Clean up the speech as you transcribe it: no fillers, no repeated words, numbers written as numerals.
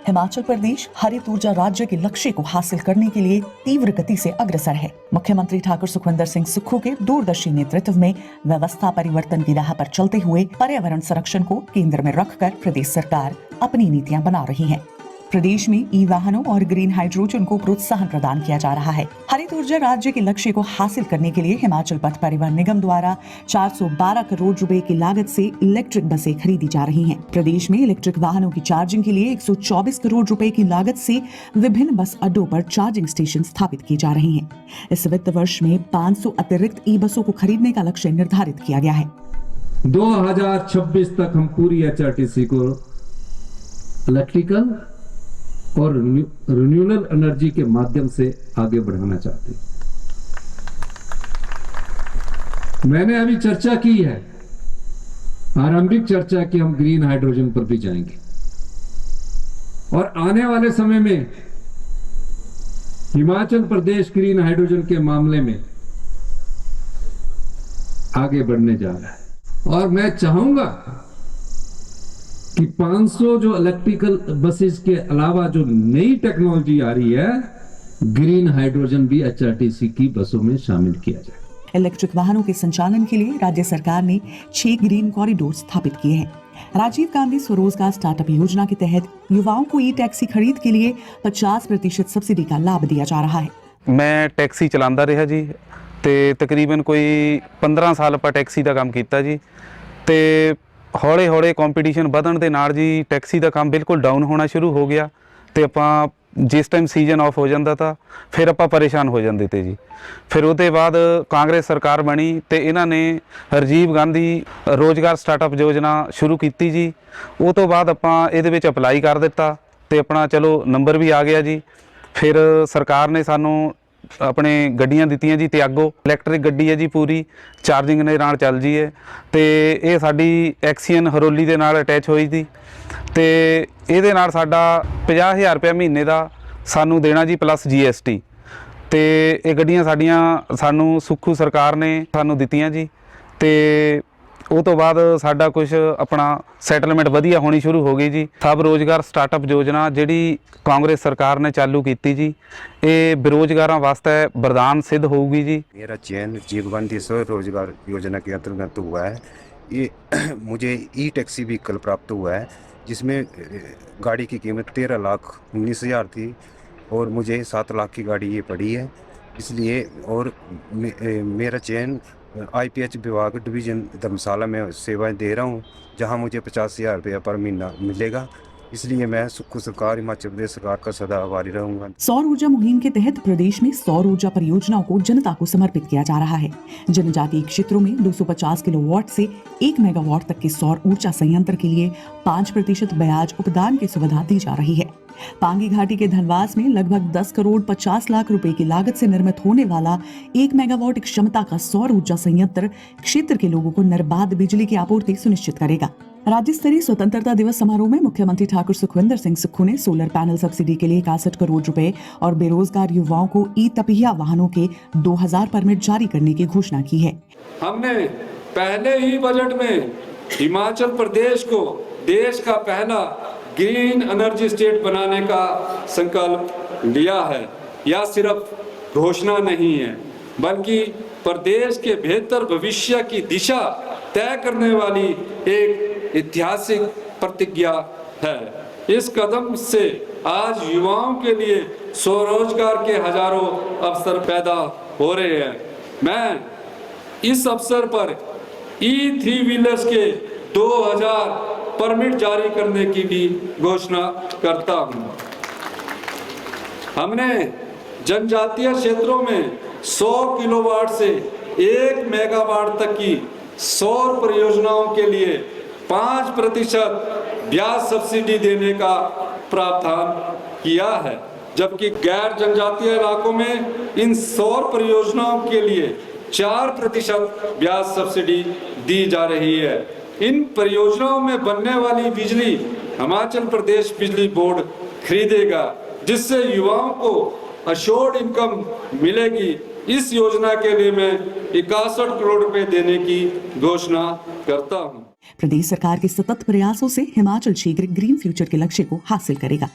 हिमाचल प्रदेश हरित ऊर्जा राज्य के लक्ष्य को हासिल करने के लिए तीव्र गति से अग्रसर है। मुख्यमंत्री ठाकुर सुखविंदर सिंह सुक्खू के दूरदर्शी नेतृत्व में व्यवस्था परिवर्तन की राह पर चलते हुए पर्यावरण संरक्षण को केंद्र में रखकर प्रदेश सरकार अपनी नीतियां बना रही है। प्रदेश में ई वाहनों और ग्रीन हाइड्रोजन को प्रोत्साहन प्रदान किया जा रहा है। हरित ऊर्जा राज्य के लक्ष्य को हासिल करने के लिए हिमाचल पथ परिवहन निगम द्वारा 412 करोड़ रुपए की लागत से इलेक्ट्रिक बसें खरीदी जा रही हैं। प्रदेश में इलेक्ट्रिक वाहनों की चार्जिंग के लिए 124 करोड़ रुपए की लागत से विभिन्न बस अड्डों पर चार्जिंग स्टेशन स्थापित किए जा रहे हैं। इस वित्त वर्ष में 500 अतिरिक्त ई बसों को खरीदने का लक्ष्य निर्धारित किया गया है। 2026 तक हम पूरी HRTC को इलेक्ट्रिकल और रिन्यूएबल एनर्जी के माध्यम से आगे बढ़ाना चाहते हैं। मैंने अभी चर्चा की है, आरंभिक चर्चा की, हम ग्रीन हाइड्रोजन पर भी जाएंगे और आने वाले समय में हिमाचल प्रदेश ग्रीन हाइड्रोजन के मामले में आगे बढ़ने जा रहा है। और मैं चाहूंगा कि 500 जो इलेक्ट्रिकल बसेस के अलावा जो नई टेक्नोलॉजी आ रही है, ग्रीन हाइड्रोजन भी HRTC की बसों में शामिल किया जाए। इलेक्ट्रिक वाहनों के संचालन के लिए राज्य सरकार ने 6 ग्रीन कॉरिडोर स्थापित किए हैं। राजीव गांधी स्वरोजगार स्टार्टअप योजना के तहत युवाओं को ई टैक्सी खरीद के लिए 50% सब्सिडी का लाभ दिया जा रहा है। मैं टैक्सी चलाता रहा जी, ते तकरीबन कोई 15 साल पर टैक्सी का काम किया जी। ते हौले हौले कंपीटीशन ਵਧਣ ਦੇ ਨਾਲ ਜੀ टैक्सी का काम बिल्कुल डाउन होना शुरू हो गया। तो आप जिस टाइम सीजन ऑफ हो जाता था फिर आप परेशान हो जाते थे जी। फिर उसके बाद कांग्रेस सरकार बनी तो इन्होंने राजीव गांधी रोजगार स्टार्टअप योजना शुरू की जी। उस तो बाद आप ये अपलाई कर दिता तो अपना चलो नंबर भी आ गया जी। फिर सरकार ने सानू अपने गड्डियां दित्तियां जी, त्यागो इलैक्ट्रिक गड्डी है जी, पूरी चार्जिंग ने नाल चल जी है। तो ये साडी एक्सीयन हरोली दे नाल अटैच हुई थी। तो ये साडा 50,000 रुपया महीने का सानू देना जी, प्लस GST। तो ये गड्डियां साडियां सानू सुक्खू सरकार ने सानू दित्तियां जी। तो उस तो बाद साडा कुछ अपना सैटलमेंट वधिया होनी शुरू हो गई जी। सब रोजगार स्टार्टअप योजना जिहड़ी कांग्रेस सरकार ने चालू की जी, ये बेरोजगारों वास्ते वरदान सिद्ध होगी जी। मेरा चयन राजीव गांधी स्वरोजगार योजना के अंतर्गत हुआ है। ये मुझे ई टैक्सी व्हीकल प्राप्त हुआ है, जिसमें गाड़ी की कीमत 13,19,000 थी और मुझे 7 लाख की गाड़ी ये पड़ी है। इसलिए और मेरा चयन IPH विभाग डिवीजन धर्मशाला में सेवाएं दे रहा हूं, जहां मुझे 50,000 रुपया पर महीना मिलेगा। इसलिए मैं सुक्खू सरकार, हिमाचल प्रदेश सरकार का सदा आभारी रहूंगा। सौर ऊर्जा मुहिम के तहत प्रदेश में सौर ऊर्जा परियोजनाओं को जनता को समर्पित किया जा रहा है। जनजातीय क्षेत्रों में 250 किलोवाट से 1 मेगावाट तक के सौर ऊर्जा संयंत्र के लिए 5% ब्याज उपदान की सुविधा दी जा रही है। पांगी घाटी के धनवास में लगभग 10 करोड़ 50 लाख रुपए की लागत से निर्मित होने वाला 1 मेगावाट क्षमता का सौर ऊर्जा संयंत्र क्षेत्र के लोगों को निर्बाध बिजली की आपूर्ति सुनिश्चित करेगा। राज्य स्तरीय स्वतंत्रता दिवस समारोह में मुख्यमंत्री ठाकुर सुखविंदर सिंह सुक्खू ने सोलर पैनल सब्सिडी के लिए 61 करोड़ रुपए और बेरोजगार युवाओं को ई तपहिया वाहनों के 2000 परमिट जारी करने की घोषणा की है। हमने पहले ही बजट में हिमाचल प्रदेश को देश का पहला ग्रीन एनर्जी स्टेट बनाने का संकल्प लिया है। यह सिर्फ घोषणा नहीं है, बल्कि प्रदेश के बेहतर भविष्य की दिशा तय करने वाली एक ऐतिहासिक प्रतिज्ञा है। इस कदम से आज युवाओं के लिए स्वरोजगार के हजारों अवसर पैदा हो रहे हैं। मैं इस अवसर पर E3 व्हीलर्स के 2000 परमिट जारी करने की भी घोषणा करता हूं। हमने जनजातीय क्षेत्रों में 100 किलोवाट से 1 मेगावाट तक की सौर परियोजनाओं के लिए 5% ब्याज सब्सिडी देने का प्रावधान किया है, जबकि गैर जनजातीय इलाकों में इन सौर परियोजनाओं के लिए 4% ब्याज सब्सिडी दी जा रही है। इन परियोजनाओं में बनने वाली बिजली हिमाचल प्रदेश बिजली बोर्ड खरीदेगा, जिससे युवाओं को अश्योर्ड इनकम मिलेगी। इस योजना के लिए मैं 61 करोड़ रुपए देने की घोषणा करता हूं। प्रदेश सरकार के सतत प्रयासों से हिमाचल शीघ्र ग्रीन फ्यूचर के लक्ष्य को हासिल करेगा।